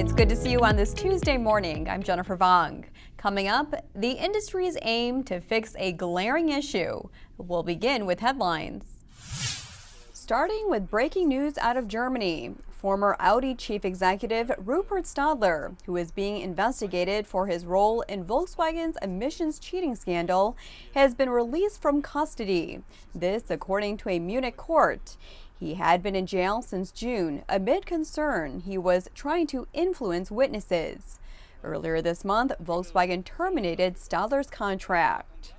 It's good to see you on this Tuesday morning. I'm Jennifer Vong. Coming up, the industry's aim to fix a glaring issue. We'll begin with headlines. Starting with breaking news out of Germany. Former Audi chief executive Rupert Stadler, who is being investigated for his role in Volkswagen's emissions cheating scandal, has been released from custody. This according to a Munich court. He had been in jail since June amid concern he was trying to influence witnesses. Earlier this month, Volkswagen terminated Stadler's contract.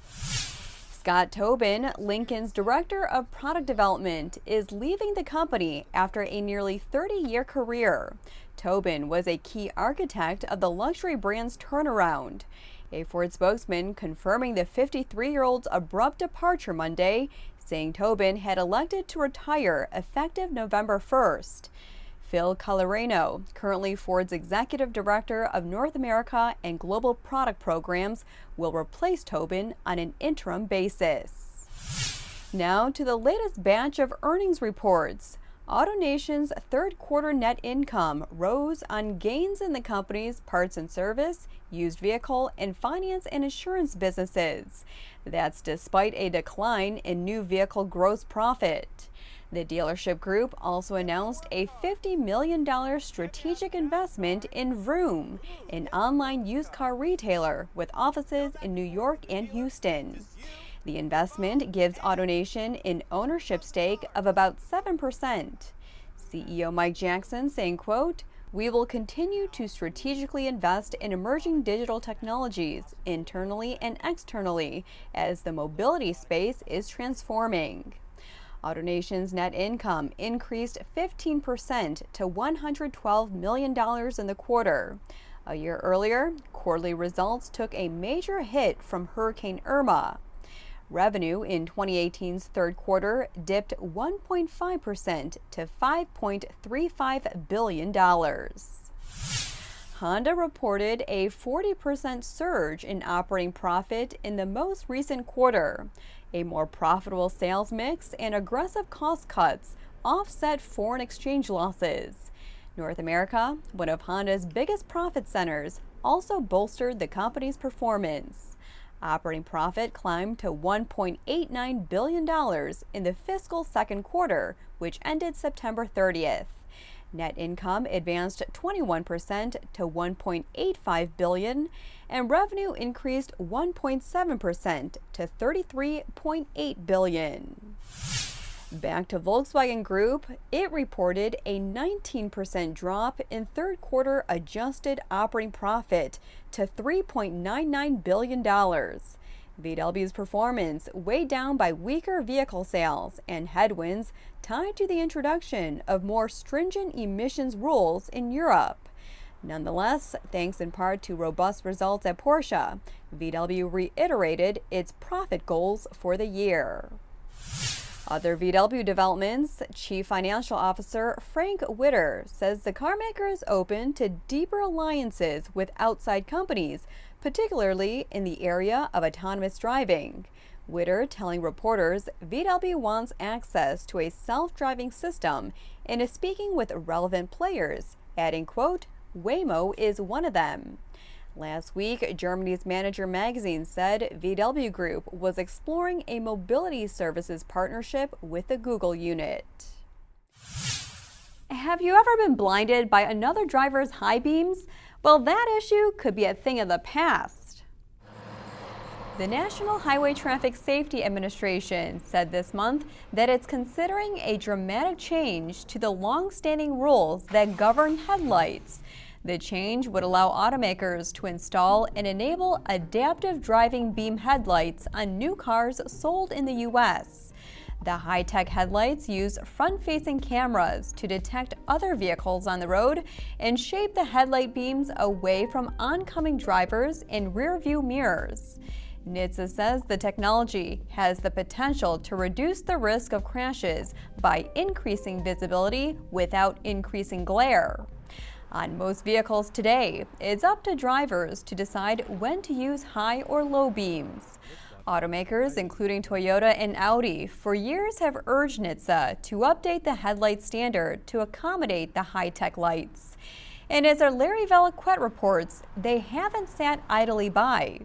Scott Tobin, Lincoln's director of product development, is leaving the company after a nearly 30-year career. Tobin was a key architect of the luxury brand's turnaround. A Ford spokesman confirming the 53-year-old's abrupt departure Monday, saying Tobin had elected to retire effective November 1st. Phil Coloreno, currently Ford's executive director of North America and global product programs, will replace Tobin on an interim basis. Now to the latest batch of earnings reports. AutoNation's third quarter net income rose on gains in the company's parts and service, used vehicle, and finance and insurance businesses. That's despite a decline in new vehicle gross profit. The dealership group also announced a $50 million strategic investment in Vroom, an online used car retailer with offices in New York and Houston. The investment gives AutoNation an ownership stake of about 7%. CEO Mike Jackson saying, quote, "We will continue to strategically invest in emerging digital technologies internally and externally as the mobility space is transforming." AutoNation's net income increased 15% to $112 million in the quarter. A year earlier, quarterly results took a major hit from Hurricane Irma. Revenue in 2018's third quarter dipped 1.5% to $5.35 billion. Honda reported a 40% surge in operating profit in the most recent quarter. A more profitable sales mix and aggressive cost cuts offset foreign exchange losses. North America, one of Honda's biggest profit centers, also bolstered the company's performance. Operating profit climbed to $1.89 billion in the fiscal second quarter, which ended September 30th. Net income advanced 21% to $1.85 billion, and revenue increased 1.7% to $33.8 billion. Back to Volkswagen Group, it reported a 19% drop in third quarter adjusted operating profit to $3.99 billion. VW's performance weighed down by weaker vehicle sales and headwinds tied to the introduction of more stringent emissions rules in Europe. Nonetheless, thanks in part to robust results at Porsche, VW reiterated its profit goals for the year. Other VW developments, Chief Financial Officer Frank Witter says the carmaker is open to deeper alliances with outside companies, particularly in the area of autonomous driving. Witter telling reporters VW wants access to a self-driving system and is speaking with relevant players, adding, quote, "Waymo is one of them." Last week, Germany's Manager magazine said VW Group was exploring a mobility services partnership with the Google unit. Have you ever been blinded by another driver's high beams? Well, that issue could be a thing of the past. The National Highway Traffic Safety Administration said this month that it's considering a dramatic change to the long-standing rules that govern headlights. The change would allow automakers to install and enable adaptive driving beam headlights on new cars sold in the U.S. The high-tech headlights use front-facing cameras to detect other vehicles on the road and shape the headlight beams away from oncoming drivers and rear-view mirrors. NHTSA says the technology has the potential to reduce the risk of crashes by increasing visibility without increasing glare. On most vehicles today, it's up to drivers to decide when to use high or low beams. Automakers, including Toyota and Audi, for years have urged NHTSA to update the headlight standard to accommodate the high-tech lights. And as our Larry Valaquette reports, they haven't sat idly by.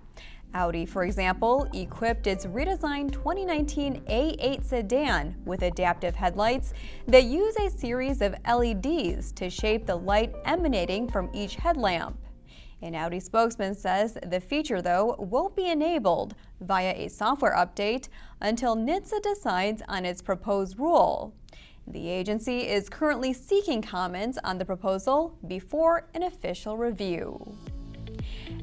Audi, for example, equipped its redesigned 2019 A8 sedan with adaptive headlights that use a series of LEDs to shape the light emanating from each headlamp. An Audi spokesman says the feature, though, won't be enabled via a software update until NHTSA decides on its proposed rule. The agency is currently seeking comments on the proposal before an official review.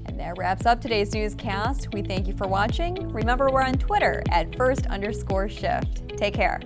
And that wraps up today's newscast. We thank you for watching. Remember, we're on Twitter at @first_shift. Take care.